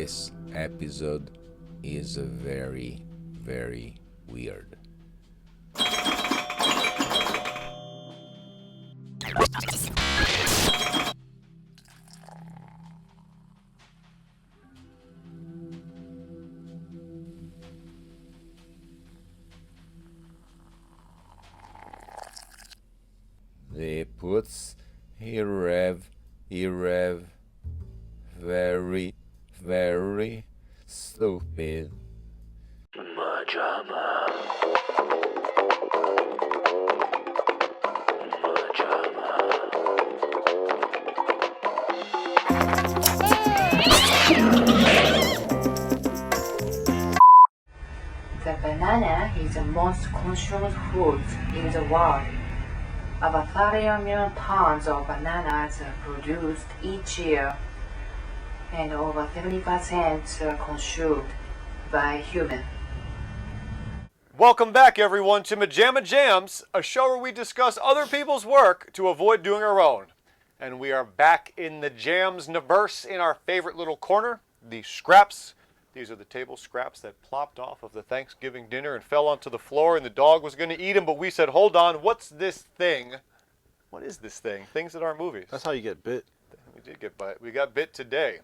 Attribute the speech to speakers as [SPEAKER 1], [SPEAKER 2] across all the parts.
[SPEAKER 1] This episode is very, very weird. The puts very, very stupid. MaJaMa.
[SPEAKER 2] The banana is the most consumed fruit in the world. About 30 million tons of bananas are produced each year, and over 70% are consumed by humans.
[SPEAKER 3] Welcome back, everyone, to MaJaMa Jams, a show where we discuss other people's work to avoid doing our own. And we are back in the Jams-niverse in our favorite little corner, the scraps. These are the table scraps that plopped off of the Thanksgiving dinner and fell onto the floor, and the dog was going to eat them, but we said, hold on, what's this thing? What is this thing? Things that aren't movies.
[SPEAKER 4] That's how you get bit.
[SPEAKER 3] We did get bit. We got bit today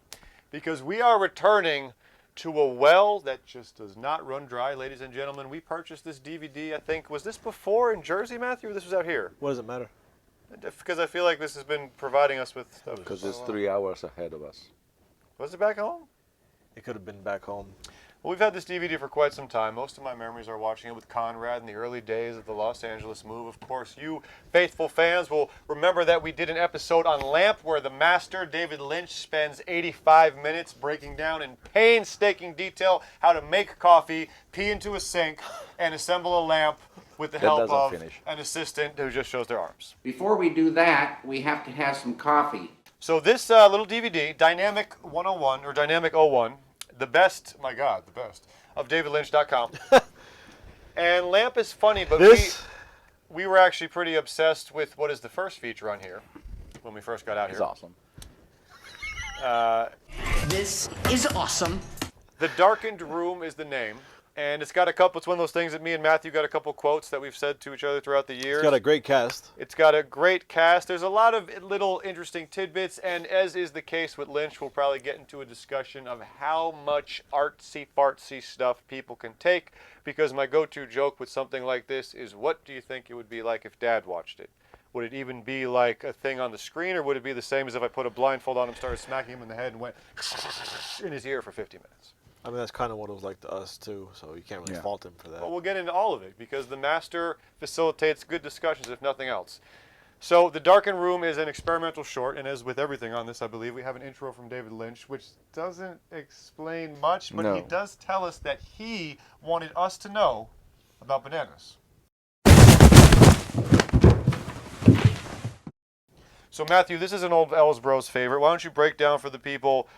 [SPEAKER 3] because we are returning to a well that just does not run dry, ladies and gentlemen. We purchased this DVD, I think, was this before in Jersey, Matthew, or this was out here?
[SPEAKER 4] What does it matter?
[SPEAKER 3] Because I feel like this has been providing us with stuff.
[SPEAKER 1] Because it's 3 hours ahead of us.
[SPEAKER 3] Was it back home?
[SPEAKER 4] It could have been back home.
[SPEAKER 3] Well, we've had this DVD for quite some time. Most of my memories are watching it with Conrad in the early days of the Los Angeles move. Of course, you faithful fans will remember that we did an episode on Lamp where the master, David Lynch, spends 85 minutes breaking down in painstaking detail how to make coffee, pee into a sink, and assemble a lamp with the help of an assistant who just shows their arms.
[SPEAKER 5] Before we do that, we have to have some coffee.
[SPEAKER 3] So this little DVD, Dynamic 101, or Dynamic 01, the best, my God, the best, of DavidLynch.com. And Lamp is funny, but we were actually pretty obsessed with what is the first feature on here when we first got out here.
[SPEAKER 1] It's awesome.
[SPEAKER 6] This is awesome.
[SPEAKER 3] The Darkened Room is the name. And it's got a couple, it's one of those things that me and Matthew got a couple quotes that we've said to each other throughout the years.
[SPEAKER 4] It's got a great cast.
[SPEAKER 3] It's got a great cast. There's a lot of little interesting tidbits, and as is the case with Lynch, we'll probably get into a discussion of how much artsy-fartsy stuff people can take, because my go-to joke with something like this is, what do you think it would be like if Dad watched it? Would it even be like a thing on the screen, or would it be the same as if I put a blindfold on him, started smacking him in the head, and went in his ear for 50 minutes?
[SPEAKER 4] I mean, that's kind of what it was like to us, too, so you can't really fault him for that.
[SPEAKER 3] Well, we'll get into all of it, because the master facilitates good discussions, if nothing else. So, The Darkened Room is an experimental short, and as with everything on this, I believe, we have an intro from David Lynch, which doesn't explain much, but he does tell us that he wanted us to know about bananas. So, Matthew, this is an old Ellsbro's favorite. Why don't you break down for the people,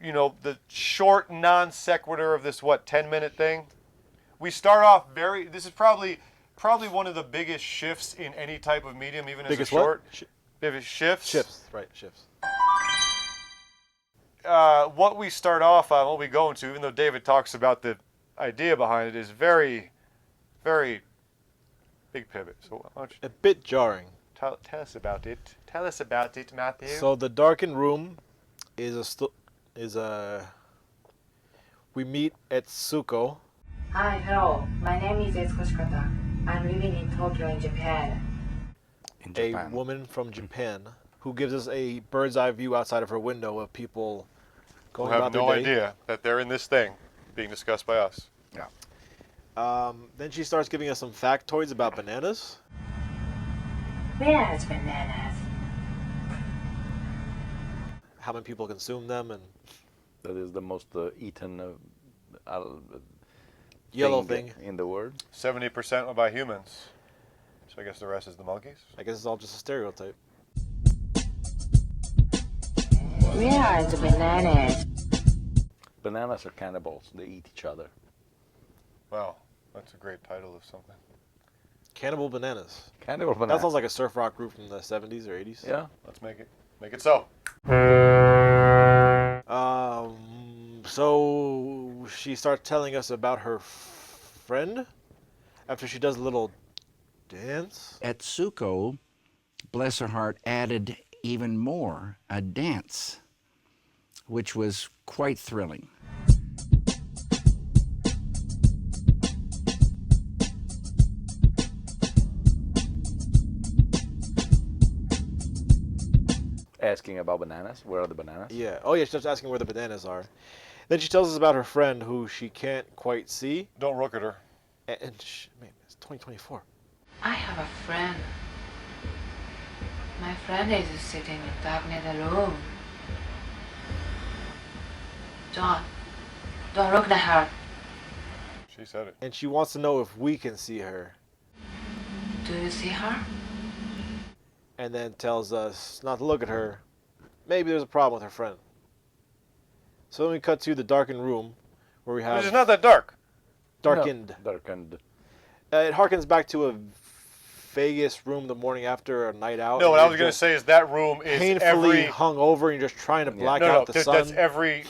[SPEAKER 3] you know, the short non sequitur of this, 10-minute thing? We start off this is probably one of the biggest shifts in any type of medium, even as a short. Biggest shifts?
[SPEAKER 4] Shifts, right, shifts.
[SPEAKER 3] What we start off on, what we go into, even though David talks about the idea behind it, is very, very big pivot. So why don't you
[SPEAKER 4] a bit jarring.
[SPEAKER 3] tell us about it. Tell us about it, Matthew.
[SPEAKER 4] So The Darkened Room is we meet at Tsuko.
[SPEAKER 2] Hi, hello. My name is Etsuko Shikata. I'm living in Tokyo, in Japan.
[SPEAKER 4] A woman from Japan who gives us a bird's eye view outside of her window of people going
[SPEAKER 3] who have
[SPEAKER 4] about their
[SPEAKER 3] no
[SPEAKER 4] day.
[SPEAKER 3] idea that they're in this thing being discussed by us.
[SPEAKER 1] Yeah.
[SPEAKER 4] Then she starts giving us some factoids about bananas.
[SPEAKER 2] Where's bananas?
[SPEAKER 4] How many people consume them, and
[SPEAKER 1] That is the most eaten
[SPEAKER 4] yellow thing
[SPEAKER 1] in the world.
[SPEAKER 3] 70% are by humans. So I guess the rest is the monkeys.
[SPEAKER 4] I guess it's all just a stereotype.
[SPEAKER 2] Where are the bananas?
[SPEAKER 1] Bananas are cannibals. They eat each other.
[SPEAKER 3] Wow, that's a great title of something.
[SPEAKER 4] Cannibal Bananas.
[SPEAKER 1] Cannibal bananas.
[SPEAKER 4] That sounds like a surf rock group from the 70s or 80s.
[SPEAKER 1] Yeah.
[SPEAKER 3] Let's make it so.
[SPEAKER 4] So she starts telling us about her friend after she does a little dance.
[SPEAKER 6] Etsuko, bless her heart, added even more, a dance, which was quite thrilling.
[SPEAKER 1] Asking about bananas. Where are the bananas?
[SPEAKER 4] Yeah. Oh, yeah, she starts asking where the bananas are. Then she tells us about her friend who she can't quite see.
[SPEAKER 3] Don't look at her.
[SPEAKER 4] And man, it's 2024.
[SPEAKER 2] I have a friend. My friend is sitting in Darkened Room. Don't look at her.
[SPEAKER 3] She said it.
[SPEAKER 4] And she wants to know if we can see her.
[SPEAKER 2] Do you see her?
[SPEAKER 4] And then tells us not to look at her. Maybe there's a problem with her friend. So then we cut to the darkened room where we have...
[SPEAKER 3] It's not that dark.
[SPEAKER 4] Darkened.
[SPEAKER 1] No, darkened.
[SPEAKER 4] It harkens back to a Vegas room the morning after a night out.
[SPEAKER 3] No, what I was going to say is that room is
[SPEAKER 4] painfully
[SPEAKER 3] every...
[SPEAKER 4] hung over and you're just trying to black out the sun.
[SPEAKER 3] That's every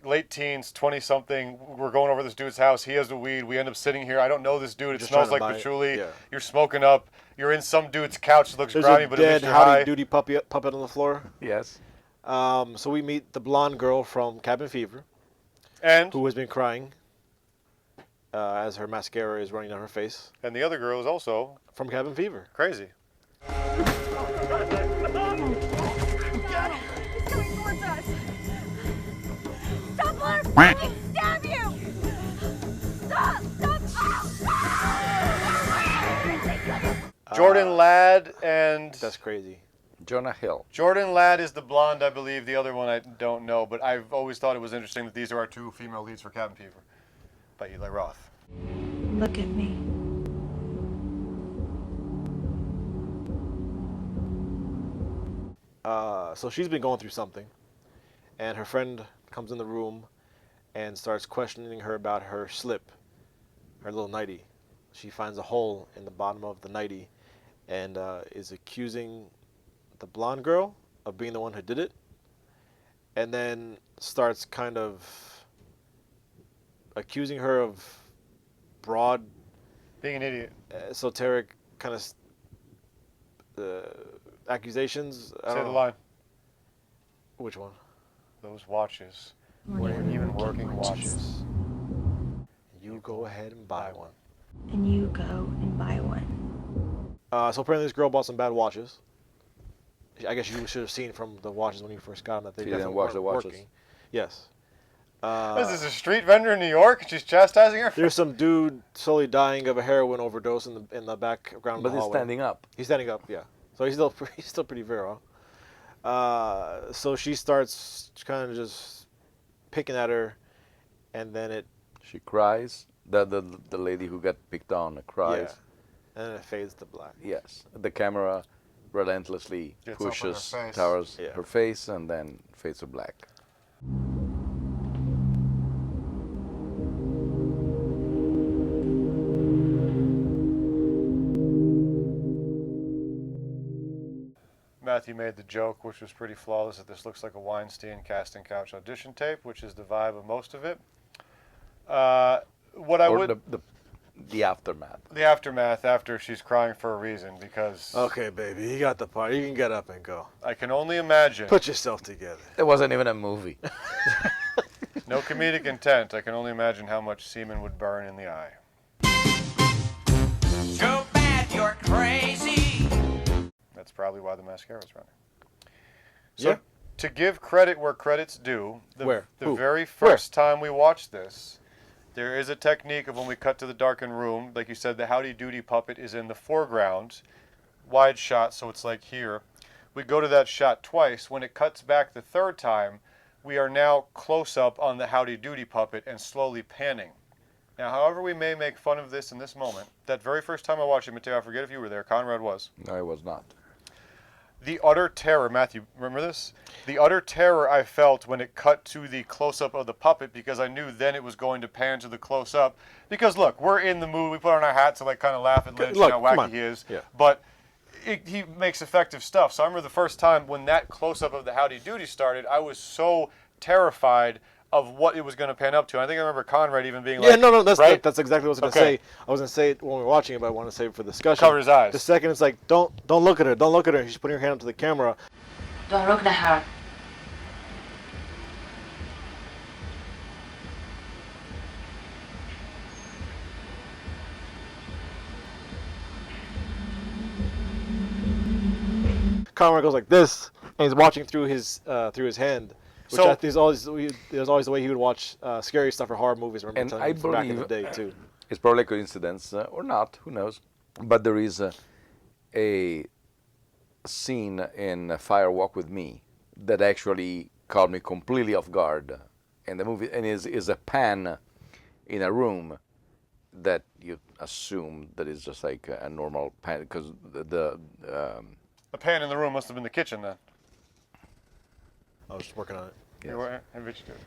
[SPEAKER 3] late teens, 20-something. We're going over this dude's house. He has the weed. We end up sitting here. I don't know this dude. It
[SPEAKER 4] Just
[SPEAKER 3] smells
[SPEAKER 4] trying
[SPEAKER 3] like
[SPEAKER 4] to buy it.
[SPEAKER 3] patchouli.
[SPEAKER 4] Yeah.
[SPEAKER 3] You're smoking up. You're in some dude's couch that looks
[SPEAKER 4] There's
[SPEAKER 3] grimy,
[SPEAKER 4] a
[SPEAKER 3] but it makes
[SPEAKER 4] dead
[SPEAKER 3] you high.
[SPEAKER 4] Howdy Doody puppet on the floor.
[SPEAKER 1] Yes.
[SPEAKER 4] So we meet the blonde girl from Cabin Fever,
[SPEAKER 3] And
[SPEAKER 4] who has been crying as her mascara is running down her face.
[SPEAKER 3] the other girl is also
[SPEAKER 4] From Cabin Fever.
[SPEAKER 3] crazy.
[SPEAKER 7] He's coming towards us. Stop, Blur! Let me stab you! Stop!
[SPEAKER 3] Jordan Ladd and...
[SPEAKER 4] That's crazy.
[SPEAKER 1] Jonah Hill.
[SPEAKER 3] Jordan Ladd is the blonde, I believe. The other one I don't know, but I've always thought it was interesting that these are our two female leads for Cabin Fever by Eli Roth.
[SPEAKER 7] Look at me.
[SPEAKER 4] So she's been going through something, and her friend comes in the room and starts questioning her about her slip, her little nightie. She finds a hole in the bottom of the nightie and is accusing the blonde girl of being the one who did it, and then starts kind of accusing her of broad,
[SPEAKER 3] Being an idiot.
[SPEAKER 4] esoteric kind of accusations. I
[SPEAKER 3] Say
[SPEAKER 4] don't
[SPEAKER 3] the
[SPEAKER 4] know.
[SPEAKER 3] line.
[SPEAKER 4] Which one?
[SPEAKER 3] Those watches weren't even working watches.
[SPEAKER 4] You go ahead and buy one.
[SPEAKER 7] And you go and buy one.
[SPEAKER 4] So apparently this girl bought some bad watches. I guess you should have seen from the watches when you first got them that they
[SPEAKER 1] She didn't
[SPEAKER 4] definitely
[SPEAKER 1] wash the
[SPEAKER 4] weren't
[SPEAKER 1] watches.
[SPEAKER 4] working. Yes.
[SPEAKER 3] This is a street vendor in New York, and she's chastising her?
[SPEAKER 4] There's some dude slowly dying of a heroin overdose in the background
[SPEAKER 1] But
[SPEAKER 4] of the
[SPEAKER 1] he's
[SPEAKER 4] hallway.
[SPEAKER 1] standing up.
[SPEAKER 4] He's standing up, yeah. So he's still pretty virile. So she starts kind of just picking at her, and then
[SPEAKER 1] She cries. The lady who got picked on cries.
[SPEAKER 4] and then it fades to black.
[SPEAKER 1] Yes. The camera relentlessly
[SPEAKER 3] Gets up on her
[SPEAKER 1] pushes
[SPEAKER 3] face.
[SPEAKER 1] towards
[SPEAKER 4] Yeah.
[SPEAKER 1] her face and then fades to black.
[SPEAKER 3] Matthew made the joke, which was pretty flawless, that this looks like a Weinstein casting couch audition tape, which is the vibe of most of it. What I
[SPEAKER 1] Or
[SPEAKER 3] would...
[SPEAKER 1] the aftermath.
[SPEAKER 3] The aftermath after she's crying for a reason, because
[SPEAKER 4] Okay, baby, you got the part. You can get up and go.
[SPEAKER 3] I can only imagine...
[SPEAKER 4] Put yourself together.
[SPEAKER 1] It wasn't even a movie.
[SPEAKER 3] No comedic intent. I can only imagine how much semen would burn in the eye.
[SPEAKER 6] Too bad you're crazy.
[SPEAKER 3] That's probably why the mascara's running. So,
[SPEAKER 4] Yeah.
[SPEAKER 3] to give credit where credit's due,
[SPEAKER 4] Where?
[SPEAKER 3] the
[SPEAKER 4] Who?
[SPEAKER 3] very first time we watched this, there is a technique of when we cut to the darkened room, like you said, the Howdy Doody puppet is in the foreground, wide shot, so it's like here. We go to that shot twice. When it cuts back the third time, we are now close up on the Howdy Doody puppet and slowly panning. Now, however we may make fun of this in this moment, that very first time I watched it, Mateo, I forget if you were there, Conrad was.
[SPEAKER 1] No, it was not.
[SPEAKER 3] The utter terror, Matthew, remember this? The utter terror I felt when it cut to the close-up of the puppet, because I knew then it was going to pan to the close-up. Because, look, we're in the mood. We put on our hats to, like, kind of laugh at Lynch
[SPEAKER 4] Look,
[SPEAKER 3] and how
[SPEAKER 4] come
[SPEAKER 3] wacky
[SPEAKER 4] on.
[SPEAKER 3] he is.
[SPEAKER 4] Yeah.
[SPEAKER 3] But he makes effective stuff. So I remember the first time when that close-up of the Howdy Doody started, I was so terrified of what it was going to pan up to. I think I remember Conrad even being
[SPEAKER 4] Yeah,
[SPEAKER 3] like,
[SPEAKER 4] no, that's
[SPEAKER 3] right?
[SPEAKER 4] that's exactly what I was gonna
[SPEAKER 3] Okay.
[SPEAKER 4] say. I was gonna say it when we were watching it, but I want to save it for discussion.
[SPEAKER 3] Cover his eyes.
[SPEAKER 4] The second it's like, don't look at her, don't look at her. She's putting her hand up to the camera.
[SPEAKER 2] Don't look at her.
[SPEAKER 4] Conrad goes like this, and he's watching through his hand. Which
[SPEAKER 3] So-
[SPEAKER 4] I think is always the way he would watch scary stuff or horror movies. Remember
[SPEAKER 1] And
[SPEAKER 4] telling
[SPEAKER 1] I
[SPEAKER 4] me from back in the
[SPEAKER 1] believe
[SPEAKER 4] day too.
[SPEAKER 1] it's probably a coincidence or not, who knows? But there is a scene in Fire Walk with Me that actually caught me completely off guard. And the movie and is a pan in a room that you assume that is just like a normal pan because the
[SPEAKER 3] The pan in the room must have been the kitchen then.
[SPEAKER 4] I was just working on it.
[SPEAKER 3] You were- I bet you did.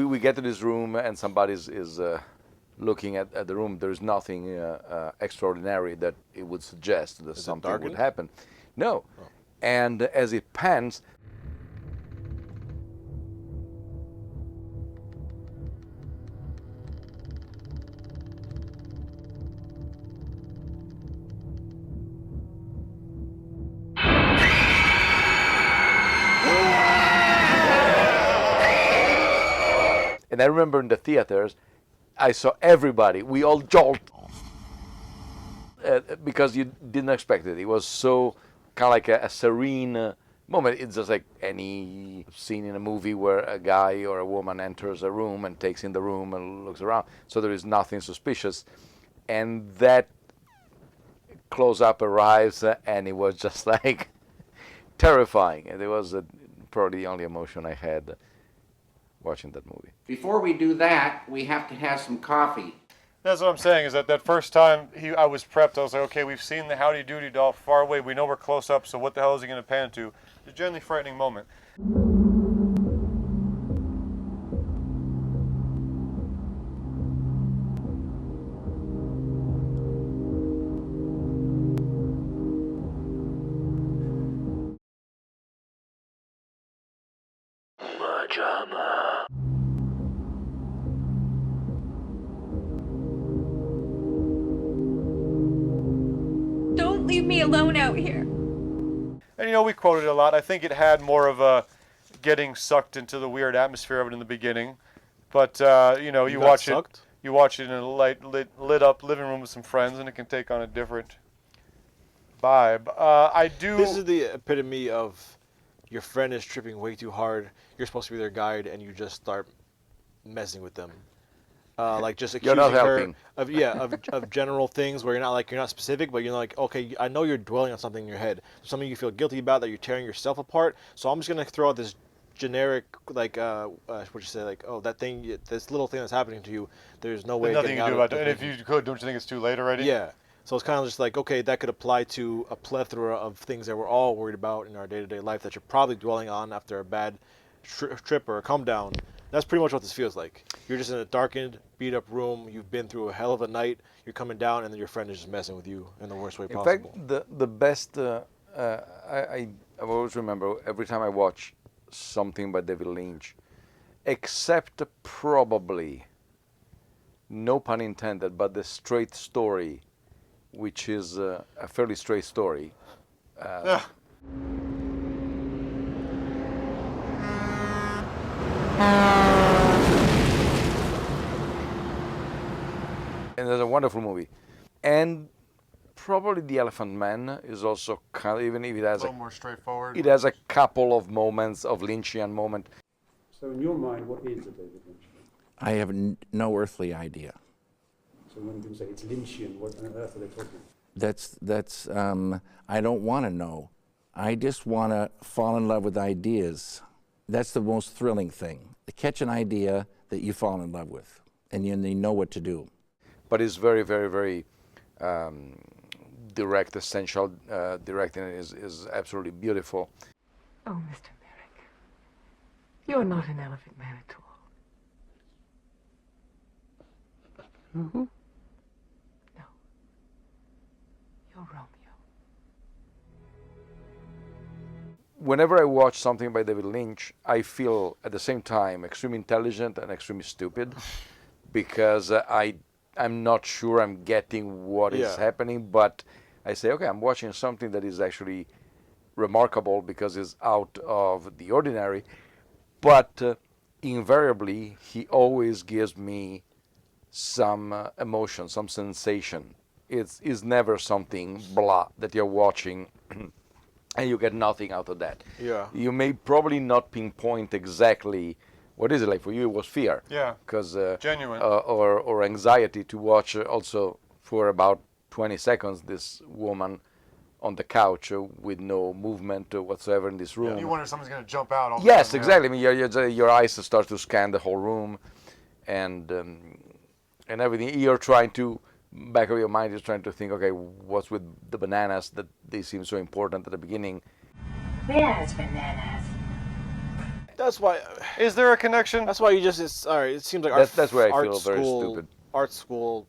[SPEAKER 1] we get to this room and somebody is looking at the room. There's nothing extraordinary that it would suggest that
[SPEAKER 4] Is it
[SPEAKER 1] something would
[SPEAKER 4] darkened?
[SPEAKER 1] happen. No. And as it pans, and I remember in the theaters, I saw everybody. We all jolt because you didn't expect it. It was so kind of like a serene moment. It's just like any scene in a movie where a guy or a woman enters a room and takes in the room and looks around. So there is nothing suspicious. And that close-up arrives, and it was just like terrifying. And it was probably the only emotion I had watching that movie.
[SPEAKER 5] Before we do that, we have to have some coffee.
[SPEAKER 3] That's what I'm saying, is that first time I was prepped, I was like, okay, we've seen the Howdy Doody doll far away. We know we're close up, so what the hell is he going to pan to? It's a genuinely frightening moment.
[SPEAKER 1] MaJaMa.
[SPEAKER 7] Don't leave me alone out here.
[SPEAKER 3] And we quoted it a lot. I think it had more of a getting sucked into the weird atmosphere of it in the beginning. But, you
[SPEAKER 4] got
[SPEAKER 3] watch
[SPEAKER 4] sucked?
[SPEAKER 3] it. You watch it in a lit up living room with some friends, and it can take on a different vibe.
[SPEAKER 4] This is the epitome of your friend is tripping way too hard. You're supposed to be their guide, and you just start messing with them. Like just
[SPEAKER 1] You're
[SPEAKER 4] accusing
[SPEAKER 1] not
[SPEAKER 4] her
[SPEAKER 1] helping.
[SPEAKER 4] of general things where you're not specific, but you're like, okay, I know you're dwelling on something in your head, something you feel guilty about, that you're tearing yourself apart. So I'm just gonna throw out this generic what you say, like, oh, that thing, this little thing that's happening to you, there's no way
[SPEAKER 3] There's
[SPEAKER 4] of
[SPEAKER 3] nothing
[SPEAKER 4] getting
[SPEAKER 3] you can
[SPEAKER 4] out
[SPEAKER 3] do
[SPEAKER 4] of
[SPEAKER 3] about it.
[SPEAKER 4] it.
[SPEAKER 3] And if you could, don't you think it's too late already?
[SPEAKER 4] Yeah. So it's kind of just like, okay, that could apply to a plethora of things that we're all worried about in our day-to-day life that you're probably dwelling on after a bad trip or a come down. That's pretty much what this feels like. You're just in a darkened, beat-up room. You've been through a hell of a night. You're coming down, and then your friend is just messing with you in the worst way
[SPEAKER 1] In
[SPEAKER 4] possible.
[SPEAKER 1] fact, the best, I always remember every time I watch something by David Lynch, except probably, no pun intended, but the straight story, which is a fairly straight story. And it's a wonderful movie. And probably The Elephant Man is also kind of, even if it
[SPEAKER 3] A
[SPEAKER 1] has
[SPEAKER 3] little more straightforward.
[SPEAKER 1] it has a couple of moments of Lynchian moment.
[SPEAKER 8] So in your mind, what is a David Lynch film?
[SPEAKER 6] I have no earthly idea.
[SPEAKER 8] So when people say it's Lynchian, what on earth are they talking about?
[SPEAKER 6] That's I don't want to know. I just want to fall in love with ideas. That's the most thrilling thing. To catch an idea that you fall in love with, and you know what to do.
[SPEAKER 1] But it's very, very, very direct, essential. Directing is absolutely beautiful.
[SPEAKER 9] Oh, Mr. Merrick, you're not an elephant man at all.
[SPEAKER 1] Mm-hmm.
[SPEAKER 9] No. You're Romeo.
[SPEAKER 1] whenever I watch something by David Lynch, I feel at the same time extremely intelligent and extremely stupid because I'm not sure I'm getting what is happening, but I say, okay, I'm watching something that is actually remarkable because it's out of the ordinary, but invariably he always gives me some emotion, some sensation. It's never something blah that you're watching and you get nothing out of that.
[SPEAKER 4] Yeah.
[SPEAKER 1] You may probably not pinpoint exactly what is it like for you. It was fear.
[SPEAKER 3] Yeah.
[SPEAKER 1] Because
[SPEAKER 3] genuine.
[SPEAKER 1] Or anxiety to watch also for about 20 seconds this woman on the couch with no movement whatsoever in this room.
[SPEAKER 3] You wonder if someone's going to jump out. All
[SPEAKER 1] Yes,
[SPEAKER 3] the time,
[SPEAKER 1] exactly. I mean, your eyes start to scan the whole room, and everything. You're trying to, back of your mind is trying to think, okay, what's with the bananas that they seem so important at the beginning?
[SPEAKER 2] Where's bananas?
[SPEAKER 4] That's why.
[SPEAKER 3] Is there a connection?
[SPEAKER 4] That's why you just. It seems like
[SPEAKER 1] that's where I
[SPEAKER 4] art
[SPEAKER 1] feel very
[SPEAKER 4] school,
[SPEAKER 1] stupid.
[SPEAKER 4] Art school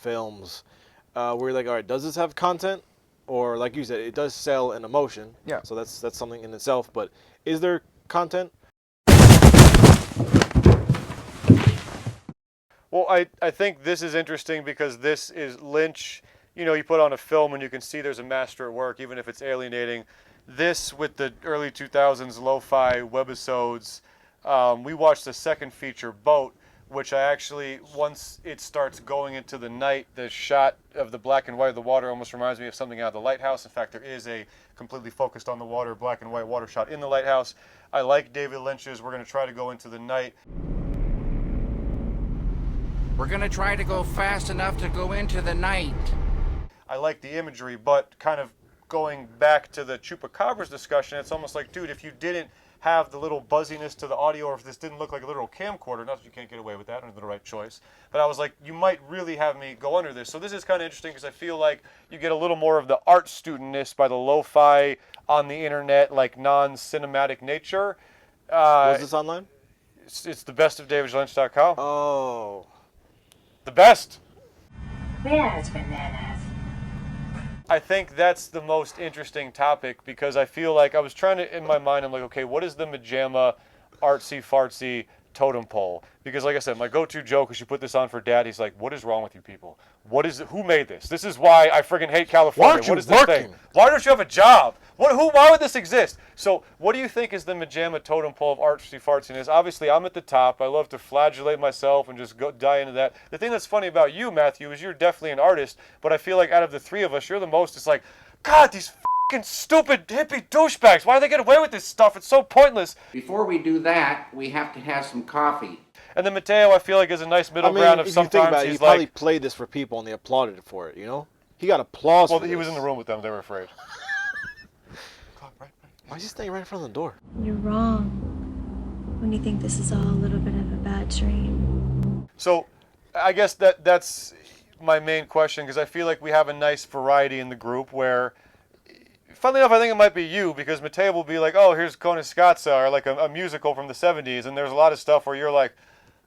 [SPEAKER 4] films, where you're like, all right, does this have content? Or like you said, it does sell an emotion.
[SPEAKER 1] Yeah.
[SPEAKER 4] So that's something in itself. But is there content?
[SPEAKER 3] Well, I think this is interesting because this is Lynch. You know, you put on a film and you can see there's a master at work, even if it's alienating. This, with the early 2000s lo-fi webisodes, we watched the second feature, Boat, which I actually, once it starts going into the night, the shot of the black and white of the water almost reminds me of something out of The Lighthouse. In fact, there is a completely focused on the water, black and white water shot in The Lighthouse. I like David Lynch's. We're going to try to go into the night.
[SPEAKER 5] We're gonna try to go fast enough to go into the night.
[SPEAKER 3] I like the imagery, but kind of going back to the chupacabras discussion, it's almost like, dude, if you didn't have the little buzziness to the audio, or if this didn't look like a literal camcorder, not that you can't get away with that under the right choice, but I was like, you might really have me go under this. So this is kind of interesting because I feel like you get a little more of the art studentness by the lo-fi on the internet, like non-cinematic nature.
[SPEAKER 4] Was this online?
[SPEAKER 3] It's thebestofdavidlynch.com.
[SPEAKER 4] Oh.
[SPEAKER 3] The best.
[SPEAKER 2] Where's bananas?
[SPEAKER 3] I think that's the most interesting topic because I feel like I was trying to, in my mind, I'm like, okay, what is the MaJaMa artsy-fartsy totem pole? Because like I said, my go-to joke is you put this on for Dad, he's like, what is wrong with you people? Who made this? This is why I friggin' hate California.
[SPEAKER 4] Why aren't you
[SPEAKER 3] What is this
[SPEAKER 4] working?
[SPEAKER 3] thing? Why don't you have a job? Why would this exist? So what do you think is the MaJaMa totem pole of artsy-fartsiness? Obviously, I'm at the top. I love to flagellate myself and just go die into that. The thing that's funny about you, Matthew, is you're definitely an artist, but I feel like out of the three of us, you're the most, it's like, God, these fucking stupid hippie douchebags. Why do they get away with this stuff? It's so pointless.
[SPEAKER 5] Before we do that, we have to have some coffee.
[SPEAKER 3] And then Matteo, I feel like, is a nice middle ground of
[SPEAKER 4] if you think
[SPEAKER 3] sometimes
[SPEAKER 4] about it,
[SPEAKER 3] he's
[SPEAKER 4] he probably
[SPEAKER 3] like,
[SPEAKER 4] played this for people and they applauded for it, you know? He got applause
[SPEAKER 3] well,
[SPEAKER 4] for
[SPEAKER 3] he was in
[SPEAKER 4] this.
[SPEAKER 3] the room with them. They were afraid.
[SPEAKER 4] Why is he standing right in front of the door?
[SPEAKER 10] You're wrong when you think this is all a little bit of a bad dream.
[SPEAKER 3] So I guess that's my main question because I feel like we have a nice variety in the group where, funnily enough, I think it might be you because Matteo will be like, oh, here's Koniscatsa or like a musical from the 70s. And there's a lot of stuff where you're like,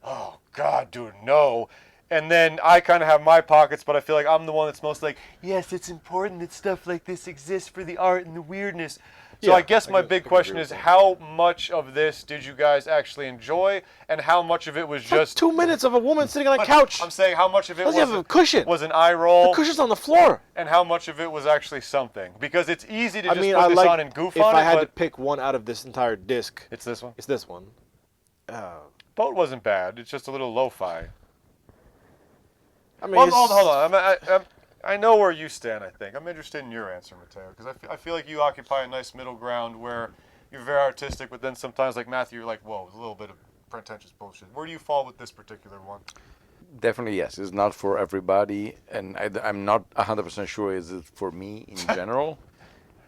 [SPEAKER 3] oh, God, dude, no. And then I kind of have my pockets, but I feel like I'm the one that's most like, yes, it's important that stuff like this exists for the art and the weirdness. So I guess my big question is, how much of this did you guys actually enjoy, and how much of it was just
[SPEAKER 4] 2 minutes of a woman sitting on a couch.
[SPEAKER 3] I'm saying how much of it
[SPEAKER 4] Doesn't have a cushion.
[SPEAKER 3] was an eye roll,
[SPEAKER 4] The cushion's on the floor.
[SPEAKER 3] and how much of it was actually something. Because it's easy to
[SPEAKER 4] I
[SPEAKER 3] just
[SPEAKER 4] mean,
[SPEAKER 3] put
[SPEAKER 4] I
[SPEAKER 3] this
[SPEAKER 4] like
[SPEAKER 3] on and goof
[SPEAKER 4] if
[SPEAKER 3] on
[SPEAKER 4] I
[SPEAKER 3] it,
[SPEAKER 4] had to
[SPEAKER 3] but
[SPEAKER 4] pick one out of this entire disc,
[SPEAKER 3] it's this one.
[SPEAKER 4] it's this one.
[SPEAKER 3] Boat wasn't bad. It's just a little lo-fi.
[SPEAKER 4] I mean,
[SPEAKER 3] Well,
[SPEAKER 4] it's-
[SPEAKER 3] hold on. I know where you stand, I think. I'm interested in your answer, Matteo, because I feel like you occupy a nice middle ground where you're very artistic, but then sometimes, like Matthew, you're like, whoa, it's a little bit of pretentious bullshit. Where do you fall with this particular one?
[SPEAKER 1] Definitely, yes. It's not for everybody, and I'm not 100% sure is it for me in general.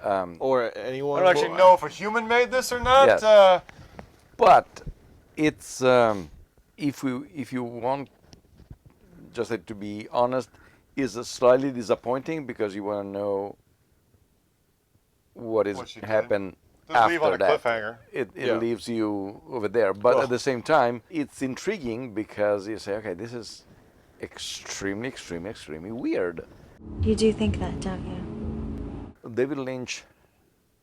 [SPEAKER 4] Or anyone.
[SPEAKER 3] I don't actually know if a human made this or not.
[SPEAKER 1] Yes. But it's if you want, just like to be honest, is slightly disappointing because you want to know what
[SPEAKER 3] she did.
[SPEAKER 1] happened
[SPEAKER 3] Doesn't leave
[SPEAKER 1] after
[SPEAKER 3] on a
[SPEAKER 1] that.
[SPEAKER 3] cliffhanger.
[SPEAKER 1] It leaves you over there, but at the same time, it's intriguing because you say, okay, this is extremely, extremely, extremely weird.
[SPEAKER 10] You do think that, don't you?
[SPEAKER 1] David Lynch,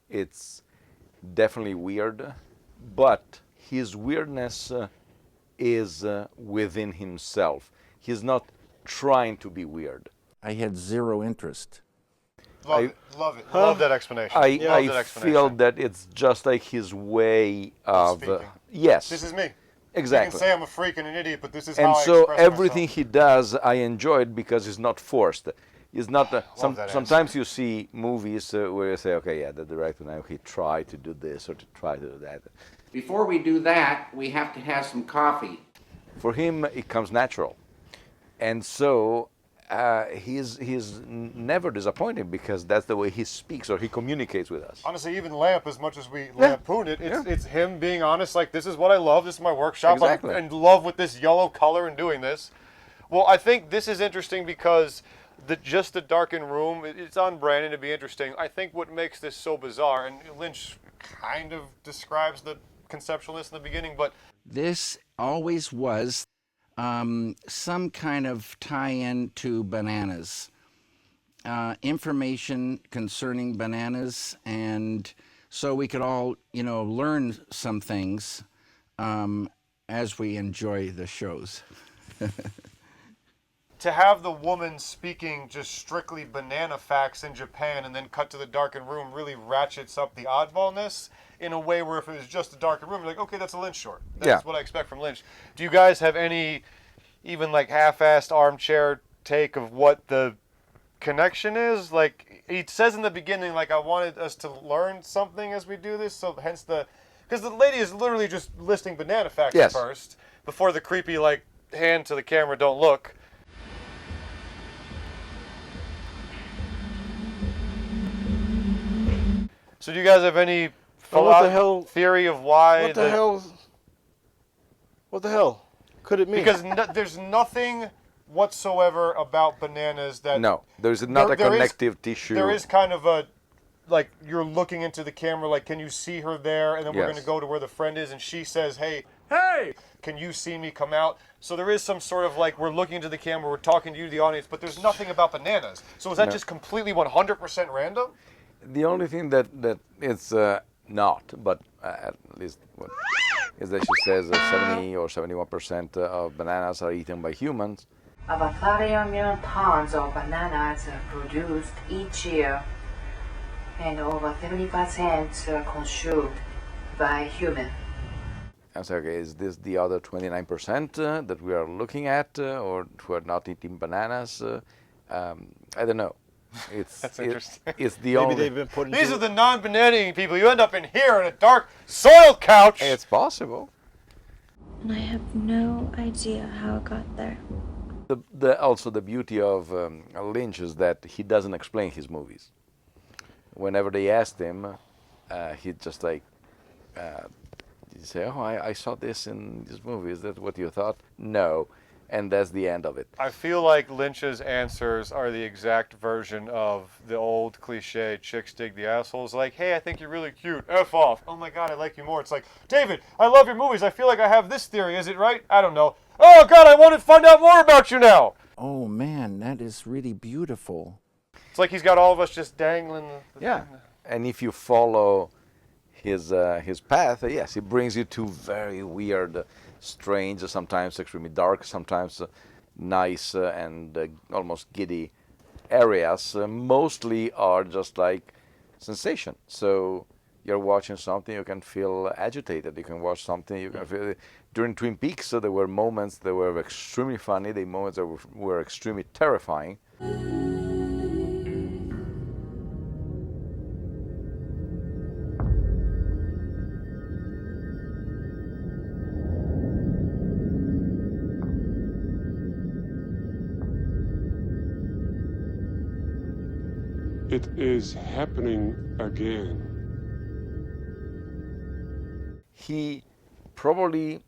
[SPEAKER 1] it's definitely weird, but his weirdness is within himself. He's not trying to be weird.
[SPEAKER 6] I had zero interest.
[SPEAKER 3] Love it. Love that explanation.
[SPEAKER 1] I feel that it's just like his way of yes.
[SPEAKER 3] This is me.
[SPEAKER 1] Exactly.
[SPEAKER 3] You can say I'm a freak and an idiot, but this is
[SPEAKER 1] and
[SPEAKER 3] how I
[SPEAKER 1] so
[SPEAKER 3] express
[SPEAKER 1] everything
[SPEAKER 3] myself.
[SPEAKER 1] he does, I enjoy it because it's not forced. It's not. Sometimes
[SPEAKER 3] answer.
[SPEAKER 1] you see movies where you say, okay, yeah, the director now he tried to do this or to try to do that.
[SPEAKER 5] Before we do that, we have to have some coffee.
[SPEAKER 1] For him, it comes natural, and so he's never disappointed because that's the way he speaks or he communicates with us.
[SPEAKER 3] Honestly, even Lamp, as much as we lampoon it, it's him being honest, like, this is what I love, this is my workshop,
[SPEAKER 1] Exactly.
[SPEAKER 3] I'm in love with this yellow color and doing this. Well, I think this is interesting because just the Darkened Room, it's on brand and it'd be interesting. I think what makes this so bizarre, and Lynch kind of describes the conceptualness in the beginning, but
[SPEAKER 5] This always was some kind of tie-in to bananas. Information concerning bananas, and so we could all, learn some things as we enjoy the shows.
[SPEAKER 3] to have the woman speaking just strictly banana facts in Japan and then cut to the Darkened Room really ratchets up the oddballness in a way where if it was just the Darkened Room, you're like, okay, that's a Lynch short. That's what I expect from Lynch. Do you guys have any even like half-assed armchair take of what the connection is? Like he says in the beginning, like, I wanted us to learn something as we do this, so hence because the lady is literally just listing banana facts at first before the creepy like hand to the camera, don't look. So do you guys have any theory of why?
[SPEAKER 4] What the hell could it mean?
[SPEAKER 3] Because there's nothing whatsoever about bananas that...
[SPEAKER 1] No, there's not a connective tissue.
[SPEAKER 3] There is kind of a, like, you're looking into the camera, like, can you see her there? And then we're going to go to where the friend is, and she says, hey, can you see me come out? So there is some sort of, like, we're looking into the camera, we're talking to you, the audience, but there's nothing about bananas. So is that just completely 100% random?
[SPEAKER 1] The only thing that it's not, but at least what is that she says 70 or 71% of bananas are eaten by humans.
[SPEAKER 2] About 30 million tons of bananas are produced each year, and over 70% are consumed by humans.
[SPEAKER 1] I say, okay, is this the other 29% that we are looking at, or who are not eating bananas? I don't know.
[SPEAKER 3] That's interesting.
[SPEAKER 1] It's the only.
[SPEAKER 4] They've been put into
[SPEAKER 3] These are the non-banana eating people. You end up in here in a dark soil couch.
[SPEAKER 1] It's possible.
[SPEAKER 10] And I have no idea how it got there.
[SPEAKER 1] Also, the beauty of Lynch is that he doesn't explain his movies. Whenever they asked him, he just like he'd say, "Oh, I saw this in this movie. Is that what you thought?" No. And that's the end of it.
[SPEAKER 3] I feel like Lynch's answers are the exact version of the old cliche, chicks dig the assholes. Like, hey, I think you're really cute. F off. Oh my God, I like you more. It's like, David, I love your movies. I feel like I have this theory. Is it right? I don't know. Oh God, I want to find out more about you now.
[SPEAKER 6] Oh man, that is really beautiful.
[SPEAKER 3] It's like he's got all of us just dangling.
[SPEAKER 1] Yeah. And if you follow his path, yes, it brings you to very weird, strange, sometimes extremely dark, sometimes nice and almost giddy areas. Mostly are just like sensation. So you're watching something, you can feel agitated. You can watch something, you can feel. During Twin Peaks, there were moments that were extremely funny. The moments that were extremely terrifying.
[SPEAKER 11] It is happening again.
[SPEAKER 1] He probably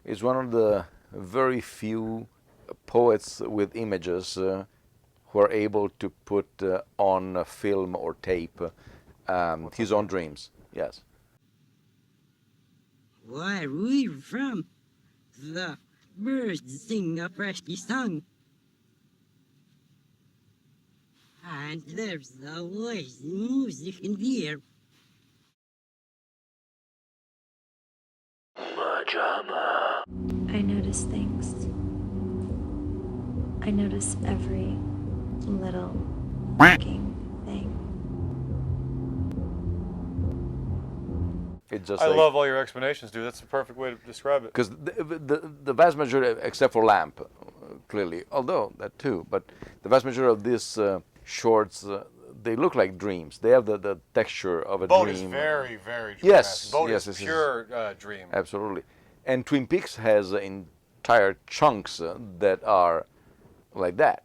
[SPEAKER 1] is one of the very few poets with images who are able to put on film or tape his own dreams. Yes.
[SPEAKER 12] Why, we're from the birds sing a freshly song. And there's always music in the air.
[SPEAKER 10] MaJaMa. I notice things. I notice every little fucking thing.
[SPEAKER 1] It's just
[SPEAKER 3] I
[SPEAKER 1] like,
[SPEAKER 3] love all your explanations, dude. That's the perfect way to describe it.
[SPEAKER 1] because the vast majority, except for Lamp, clearly, although that too, but the vast majority of these shorts, they look like dreams. They have the texture of a
[SPEAKER 3] Boat
[SPEAKER 1] dream.
[SPEAKER 3] is very, very dream.
[SPEAKER 1] Yes,
[SPEAKER 3] Boat
[SPEAKER 1] yes,
[SPEAKER 3] is
[SPEAKER 1] yes,
[SPEAKER 3] pure dream.
[SPEAKER 1] Absolutely. And Twin Peaks has entire chunks that are like that.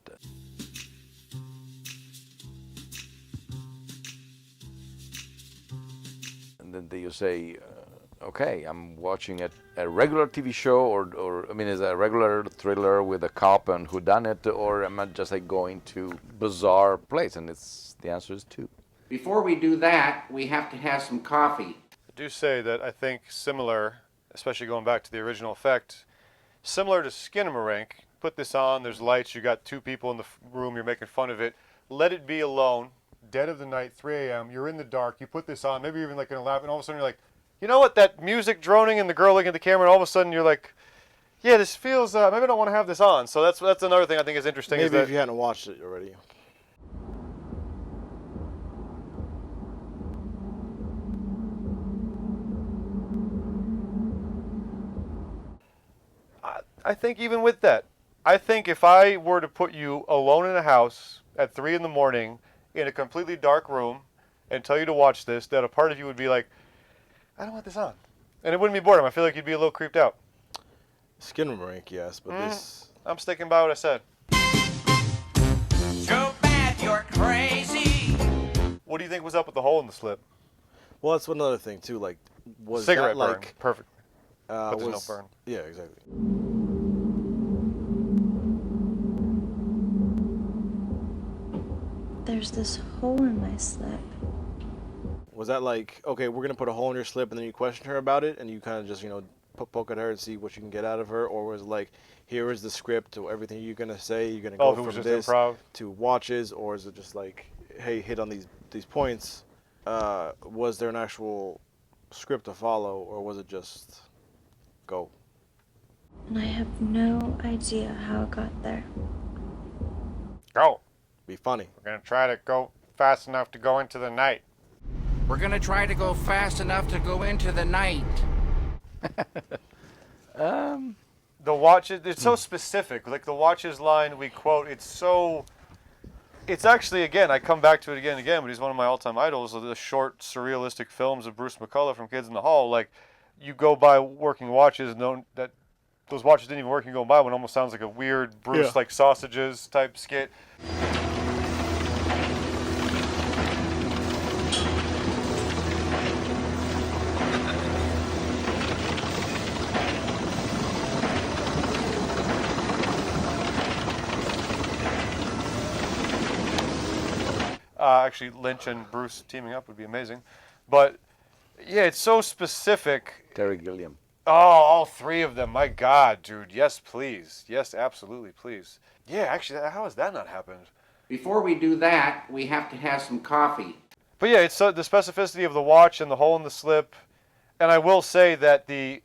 [SPEAKER 1] And then you say, okay, I'm watching a regular TV show, or I mean, is it a regular thriller with a cop and whodunit, or am I just like going to bizarre place? And the answer is two.
[SPEAKER 5] Before we do that, we have to have some coffee.
[SPEAKER 3] I do say that I think similar, especially going back to the original effect, similar to Skinamarink. Put this on, there's lights, you got two people in the room, you're making fun of it. Let it be alone, dead of the night, 3 a.m., you're in the dark, you put this on, maybe even like in a lap, and all of a sudden you're like, you know what, that music droning and the girl looking at the camera, and all of a sudden you're like, yeah, this feels, maybe I don't want to have this on. So that's another thing I think is interesting.
[SPEAKER 4] Maybe
[SPEAKER 3] is that
[SPEAKER 4] if you hadn't watched it already.
[SPEAKER 3] I think even with that, I think if I were to put you alone in a house at 3 in the morning in a completely dark room and tell you to watch this, that a part of you would be like, I don't want this on. And it wouldn't be boredom. I feel like you'd be a little creeped out.
[SPEAKER 4] Skinamarink, yes, but this...
[SPEAKER 3] I'm sticking by what I said.
[SPEAKER 13] So bad you're crazy.
[SPEAKER 3] What do you think was up with the hole in the slip?
[SPEAKER 4] Well, that's another thing, too. Like, was
[SPEAKER 3] Cigarette
[SPEAKER 4] that,
[SPEAKER 3] burn.
[SPEAKER 4] like...
[SPEAKER 3] Perfect. But there's
[SPEAKER 4] was,
[SPEAKER 3] no burn.
[SPEAKER 4] Yeah, exactly.
[SPEAKER 10] There's this hole in my slip.
[SPEAKER 4] Was that like, okay, we're going to put a hole in your slip, and then you question her about it, and you kind of just, you know, poke at her and see what you can get out of her? Or was it like, here is the script, or everything you're going to say, you're going to go from this
[SPEAKER 3] improv
[SPEAKER 4] to watches? Or is it just like, hey, hit on these points? Was there an actual script to follow, or was it just go?
[SPEAKER 10] And I have no idea how it got there.
[SPEAKER 3] Go.
[SPEAKER 4] Be funny.
[SPEAKER 3] We're going to try to go fast enough to go into the night.
[SPEAKER 5] We're gonna try to go fast enough to go into the night.
[SPEAKER 3] The watches, it's so specific. Like the watches line we quote, it's actually, again, I come back to it again and again, but he's one of my all-time idols, the short, surrealistic films of Bruce McCullough from Kids in the Hall. Like, you go by working watches, and that those watches didn't even work, and go by one almost sounds like a weird Bruce, like sausages type skit. Actually, Lynch and Bruce teaming up would be amazing. But, yeah, it's so specific.
[SPEAKER 1] Terry Gilliam.
[SPEAKER 3] Oh, all three of them. My God, dude. Yes, please. Yes, absolutely, please. Yeah, actually, how has that not happened?
[SPEAKER 5] Before we do that, we have to have some coffee.
[SPEAKER 3] But, yeah, it's the specificity of the watch and the hole in the slip. And I will say that she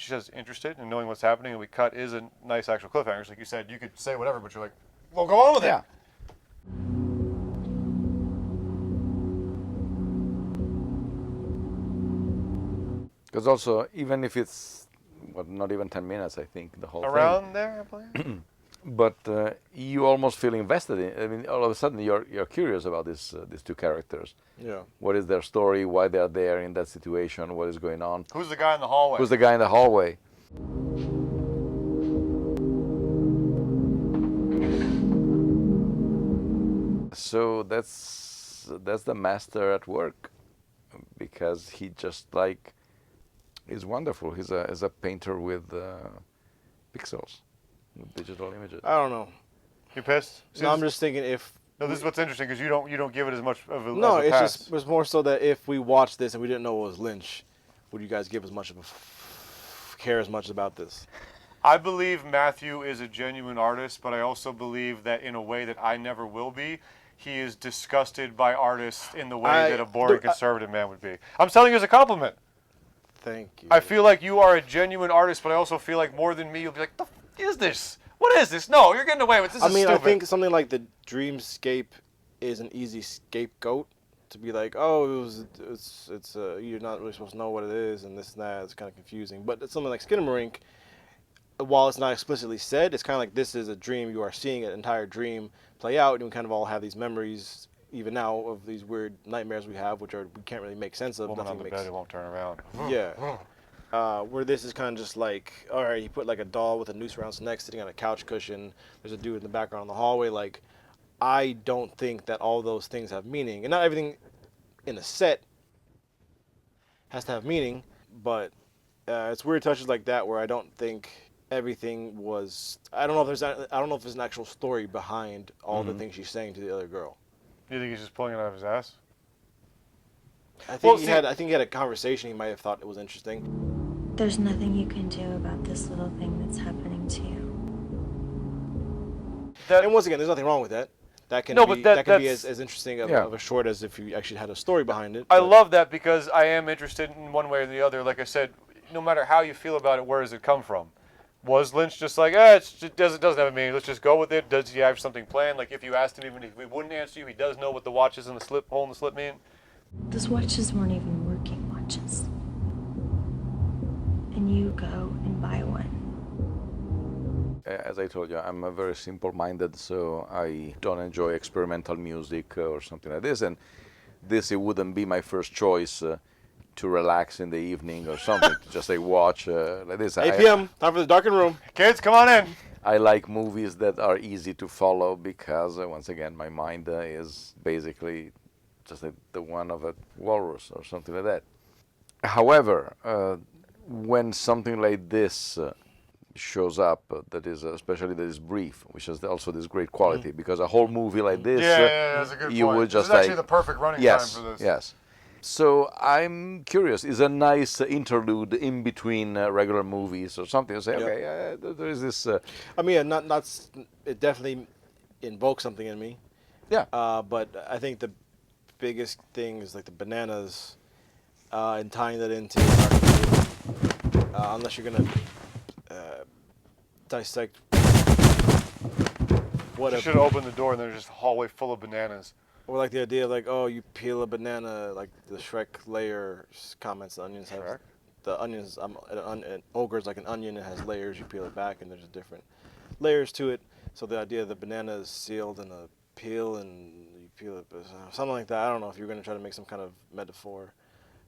[SPEAKER 3] says interested in knowing what's happening, and we cut is a nice actual cliffhanger. Like you said, you could say whatever, but you're like, well, go on with it.
[SPEAKER 1] Because also, even if it's not even 10 minutes, I think the whole
[SPEAKER 3] around
[SPEAKER 1] thing.
[SPEAKER 3] there, I believe.
[SPEAKER 1] But you almost feel invested in. I mean, all of a sudden you're curious about these two characters.
[SPEAKER 4] Yeah.
[SPEAKER 1] What is their story? Why they are there in that situation? What is going on?
[SPEAKER 3] Who's the guy in the hallway?
[SPEAKER 1] Who's the guy in the hallway? So that's the master at work, because he just like is wonderful. He's a painter with pixels, with digital images.
[SPEAKER 4] I don't know.
[SPEAKER 3] You pissed?
[SPEAKER 4] No, I'm just thinking if...
[SPEAKER 3] No, this is what's interesting, because you don't give it as much of a
[SPEAKER 4] No,
[SPEAKER 3] as a
[SPEAKER 4] it's
[SPEAKER 3] pass.
[SPEAKER 4] just it was more so that if we watched this and we didn't know it was Lynch, would you guys give as much of a care as much about this?
[SPEAKER 3] I believe Matthew is a genuine artist, but I also believe that in a way that I never will be, he is disgusted by artists in the way that a boring conservative man would be. I'm telling you as a compliment.
[SPEAKER 4] Thank you.
[SPEAKER 3] I feel like you are a genuine artist, but I also feel like more than me, you'll be like, the f is this? What is this? No, you're getting away with this.
[SPEAKER 4] I
[SPEAKER 3] is
[SPEAKER 4] mean,
[SPEAKER 3] stupid.
[SPEAKER 4] I think something like the dreamscape is an easy scapegoat to be like, oh, it's you're not really supposed to know what it is and this and that. It's kind of confusing. But it's something like Skinamarink, while it's not explicitly said, it's kind of like this is a dream. You are seeing an entire dream play out, and we kind of all have these memories, even now, of these weird nightmares we have, which we can't really make sense of.
[SPEAKER 3] Woman on the bed, it won't turn around.
[SPEAKER 4] Yeah. Where this is kind of just like, all right, he put like a doll with a noose around his neck sitting on a couch cushion. There's a dude in the background in the hallway. Like, I don't think that all those things have meaning. And not everything in a set has to have meaning, but it's weird touches like that where I don't think everything was. I don't know if there's an actual story behind all the things she's saying to the other girl.
[SPEAKER 3] You think he's just pulling it out of his ass?
[SPEAKER 4] I think he had a conversation. He might have thought it was interesting.
[SPEAKER 10] There's nothing you can do about this little thing that's happening to you.
[SPEAKER 4] And once again, there's nothing wrong with that. That can be as interesting of a short as if you actually had a story behind it.
[SPEAKER 3] I love that because I am interested in one way or the other. Like I said, no matter how you feel about it, where does it come from? Was Lynch just like, it doesn't have a meaning, let's just go with it? Does he have something planned? Like if you asked him, even if he wouldn't answer you, he does know what the watches and the hole in the slip mean?
[SPEAKER 10] Those watches weren't even working watches. And you go and buy one.
[SPEAKER 1] As I told you, I'm a very simple-minded, so I don't enjoy experimental music or something like this. And it wouldn't be my first choice to relax in the evening or something. To just like watch like this.
[SPEAKER 4] 8 p.m. Time for the Darkened Room.
[SPEAKER 3] Kids, come on in.
[SPEAKER 1] I like movies that are easy to follow because, once again, my mind is basically just like the one of a walrus or something like that. However, when something like this shows up, that is especially that is brief, which is also this great quality, because a whole movie like this,
[SPEAKER 3] that's a good
[SPEAKER 1] you
[SPEAKER 3] point.
[SPEAKER 1] would just
[SPEAKER 3] this is actually the perfect running time for this.
[SPEAKER 1] Yes. So I'm curious. Is a nice interlude in between regular movies or something? You say, okay, there is this.
[SPEAKER 4] I mean, it definitely invokes something in me.
[SPEAKER 1] Yeah.
[SPEAKER 4] But I think the biggest thing is like the bananas, and tying that into unless you're gonna dissect whatever.
[SPEAKER 3] You should open the door and there's just a hallway full of bananas.
[SPEAKER 4] Or like the idea of like, oh, you peel a banana, like the Shrek layer comments the onions have. The onions, an ogre is like an onion, it has layers, you peel it back and there's different layers to it. So the idea of the banana is sealed in a peel and you peel it, something like that. I don't know if you're going to try to make some kind of metaphor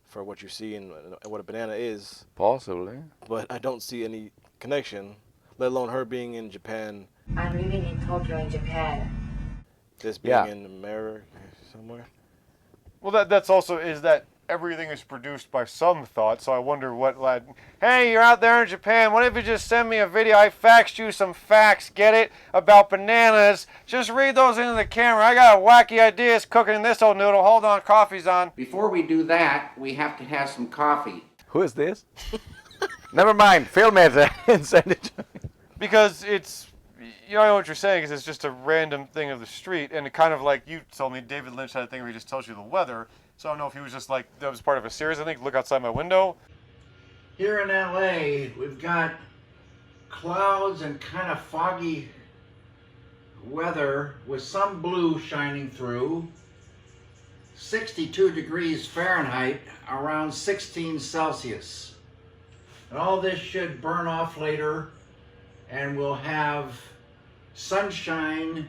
[SPEAKER 4] for what you see and what a banana is.
[SPEAKER 1] Possibly.
[SPEAKER 4] But I don't see any connection, let alone her being in Japan.
[SPEAKER 2] I'm living in Tokyo in Japan.
[SPEAKER 4] This being in America somewhere.
[SPEAKER 3] Well, that's also is that everything is produced by some thought. So I wonder what lad. Hey, you're out there in Japan. What if you just send me a video? I faxed you some facts. Get it about bananas. Just read those into the camera. I got wacky ideas cooking in this old noodle. Hold on, coffee's on.
[SPEAKER 5] Before we do that, we have to have some coffee.
[SPEAKER 1] Who is this? Never mind. Film it and send it to me.
[SPEAKER 3] Because it's. You know what you're saying is it's just a random thing of the street, and it kind of like you told me David Lynch had a thing where he just tells you the weather. So I don't know if he was just like that was part of a series. I think look outside my window.
[SPEAKER 14] Here in LA, we've got clouds and kind of foggy weather with some blue shining through. 62 degrees Fahrenheit, around 16 Celsius. And all this should burn off later, and we'll have sunshine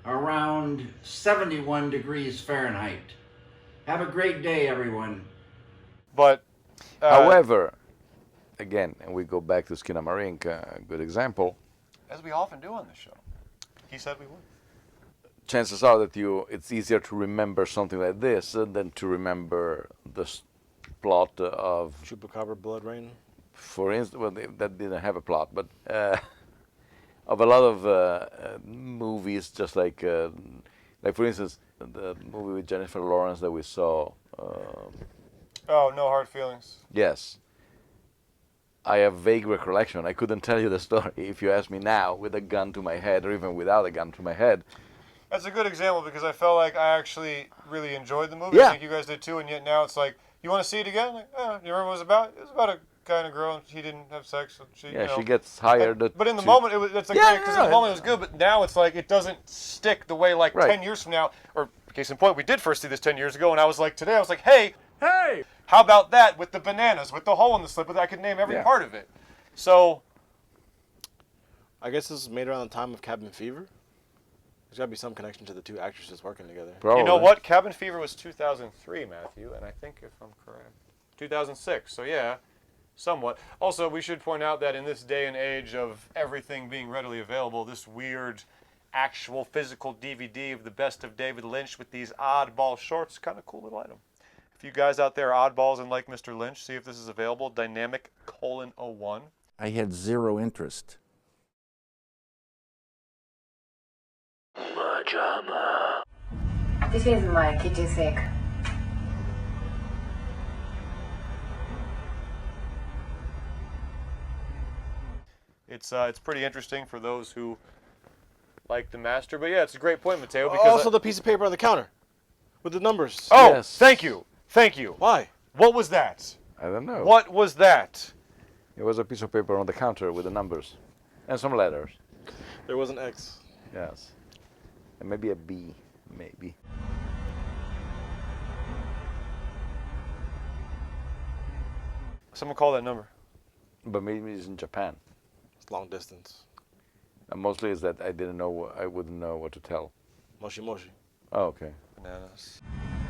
[SPEAKER 14] around 71 degrees Fahrenheit. Have a great day, everyone.
[SPEAKER 3] But,
[SPEAKER 1] however, again, and we go back to Skinamarink, a good example.
[SPEAKER 3] As we often do on this show. He said we would.
[SPEAKER 1] Chances are that it's easier to remember something like this than to remember the plot of
[SPEAKER 4] Chupacabra Blood Rain.
[SPEAKER 1] For instance, well, that didn't have a plot, but of a lot of movies, just like for instance, the movie with Jennifer Lawrence that we saw.
[SPEAKER 3] Oh, No Hard Feelings.
[SPEAKER 1] Yes. I have vague recollection. I couldn't tell you the story if you ask me now with a gun to my head or even without a gun to my head.
[SPEAKER 3] That's a good example because I felt like I actually really enjoyed the movie.
[SPEAKER 1] Yeah.
[SPEAKER 3] I think you guys did too, and yet now it's like, you want to see it again? Like, you remember what it was about? It was about a guy and a girl, and he didn't have sex. So she,
[SPEAKER 1] Yeah,
[SPEAKER 3] you know,
[SPEAKER 1] she gets hired.
[SPEAKER 3] But in the moment, it's like
[SPEAKER 1] Yeah,
[SPEAKER 3] because
[SPEAKER 1] yeah,
[SPEAKER 3] in the moment it was good, but now it's like it doesn't stick the way like
[SPEAKER 1] Right.
[SPEAKER 3] 10 years from now, or case in point, we did first see this 10 years ago, and I was like, today I was like, hey, how about that with the bananas, with the hole in the slip, I could name every
[SPEAKER 1] Yeah.
[SPEAKER 3] part of it. So,
[SPEAKER 4] I guess this was made around the time of Cabin Fever. There's got to be some connection to the two actresses working together.
[SPEAKER 3] you know what? Cabin Fever was 2003, Matthew, and I think if I'm correct, 2006. So yeah, somewhat. Also, we should point out that in this day and age of everything being readily available, this weird, actual physical DVD of the best of David Lynch with these oddball shorts, kind of cool little item. If you guys out there are oddballs and like Mr. Lynch, see if this is available. Dynamic:01.
[SPEAKER 6] I had zero interest.
[SPEAKER 13] MaJaMa.
[SPEAKER 2] This is my kitchen sink.
[SPEAKER 3] It's pretty interesting for those who like the master. But yeah, it's a great point, Mateo. Because
[SPEAKER 4] Also, the piece of paper on the counter with the numbers.
[SPEAKER 3] Oh,
[SPEAKER 1] Yes.
[SPEAKER 3] thank you. Thank you.
[SPEAKER 4] Why?
[SPEAKER 3] What was that?
[SPEAKER 1] I don't know.
[SPEAKER 3] What was that?
[SPEAKER 1] It was a piece of paper on the counter with the numbers and some letters.
[SPEAKER 4] There was an X.
[SPEAKER 1] Yes. And maybe a B, maybe.
[SPEAKER 3] Someone call that number.
[SPEAKER 1] But maybe it's in Japan.
[SPEAKER 4] It's long distance.
[SPEAKER 1] And mostly is that I didn't know, I wouldn't know what to tell.
[SPEAKER 4] Moshi moshi.
[SPEAKER 1] Oh, okay.
[SPEAKER 3] Bananas.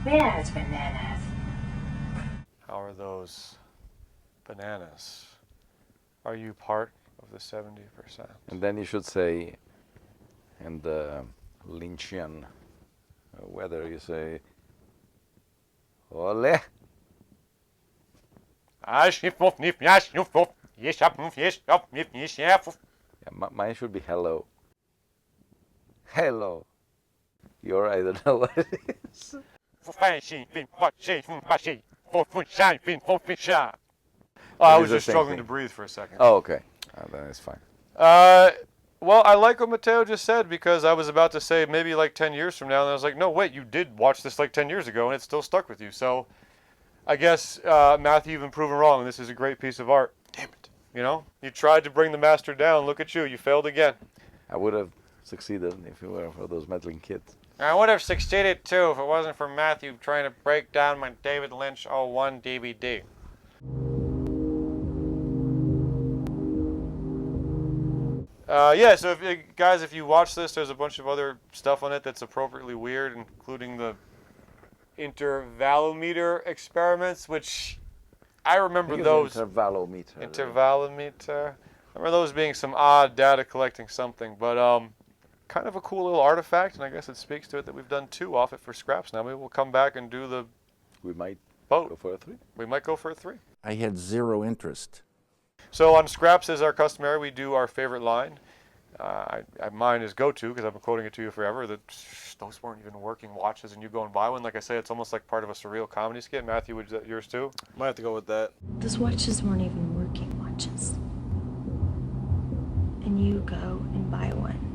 [SPEAKER 2] Where's bananas?
[SPEAKER 3] How are those bananas? Are you part of the 70%?
[SPEAKER 1] And then you should say, in the Lynchian weather, you say, Ole. Yeah, mine should be hello. Hello. Your, I don't know what it is.
[SPEAKER 3] Oh, I
[SPEAKER 1] It
[SPEAKER 3] was
[SPEAKER 1] is the
[SPEAKER 3] just
[SPEAKER 1] same
[SPEAKER 3] struggling
[SPEAKER 1] thing.
[SPEAKER 3] to breathe for a second.
[SPEAKER 1] Oh, okay. Then it's fine.
[SPEAKER 3] Well, I like what Mateo just said because I was about to say maybe like 10 years from now, and I was like, no, wait, you did watch this like 10 years ago, and it still stuck with you. So I guess, Matthew, you've been proven wrong. This is a great piece of art.
[SPEAKER 4] Damn it.
[SPEAKER 3] You know, you tried to bring the master down. Look at you. You failed again.
[SPEAKER 1] I would have succeeded if it were for those meddling kids.
[SPEAKER 3] I would have succeeded, too, if it wasn't for Matthew trying to break down my David Lynch 01 DVD. Yeah, so guys, if you watch this, there's a bunch of other stuff on it that's appropriately weird, including the intervalometer experiments, which I remember those.
[SPEAKER 1] Intervalometer.
[SPEAKER 3] Intervalometer. I remember those being some odd data collecting something, but kind of a cool little artifact, and I guess it speaks to it that we've done 2 off it for Scraps now. Maybe we'll come back and do the
[SPEAKER 1] We might
[SPEAKER 3] boat.
[SPEAKER 1] go for a 3.
[SPEAKER 3] We might go for a 3.
[SPEAKER 6] I had zero interest.
[SPEAKER 3] So on Scraps, as our customary, we do our favorite line. Mine is go-to because I've been quoting it to you forever. That those weren't even working watches, and you go and buy one. Like I say, it's almost like part of a surreal comedy skit. Matthew, would that yours too?
[SPEAKER 4] Might have to go with that.
[SPEAKER 10] Those watches weren't even working watches. And you go and buy one.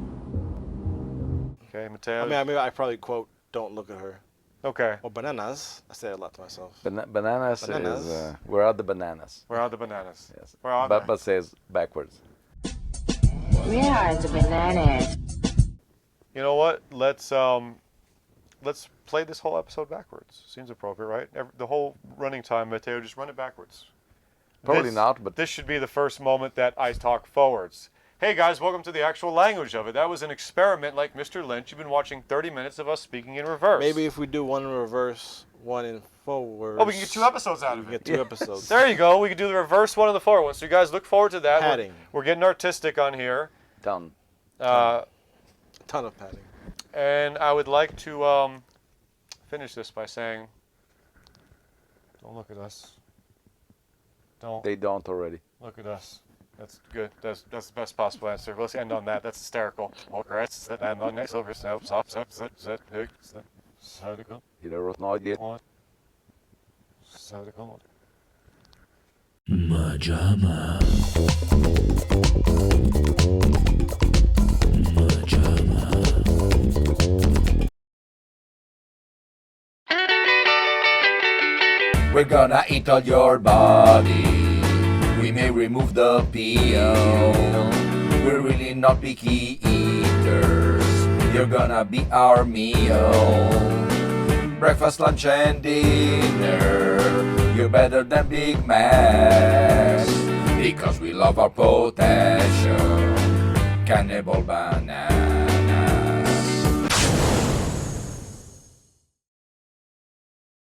[SPEAKER 3] Okay, Mateo.
[SPEAKER 4] I mean, I probably quote, "Don't look at her."
[SPEAKER 3] Okay.
[SPEAKER 4] Or bananas. I say it a lot to myself.
[SPEAKER 1] Bananas is, where are the bananas?
[SPEAKER 3] Where are the bananas?
[SPEAKER 1] Yes.
[SPEAKER 3] Where are they?
[SPEAKER 1] But says backwards.
[SPEAKER 2] Where are the bananas?
[SPEAKER 3] You know what? Let's play this whole episode backwards. Seems appropriate, right? The whole running time, Mateo, just run it backwards.
[SPEAKER 1] Probably not, but
[SPEAKER 3] this should be the first moment that I talk forwards. Hey guys, welcome to the actual language of it. That was an experiment like Mr. Lynch. You've been watching 30 minutes of us speaking in reverse.
[SPEAKER 4] Maybe if we do one in reverse, one in forward.
[SPEAKER 3] Oh, we can get 2 episodes out of it.
[SPEAKER 4] We can get 2 episodes.
[SPEAKER 3] There you go. We can do the reverse one and the forward one. So you guys look forward to that.
[SPEAKER 4] Padding.
[SPEAKER 3] We're getting artistic on here.
[SPEAKER 1] Done.
[SPEAKER 4] Ton of padding.
[SPEAKER 3] And I would like to finish this by saying, don't look at us. Don't.
[SPEAKER 1] They don't already.
[SPEAKER 3] Look at us. That's good. That's the best possible answer. Let's end on that. That's hysterical.
[SPEAKER 13] MaJaMa. MaJaMa.
[SPEAKER 15] We're gonna eat all your body. We may remove the peel. We're really not picky eaters. You're gonna be our meal. Breakfast, lunch, and dinner. You're better than Big Macs. Because we love our potassium. Cannibal band.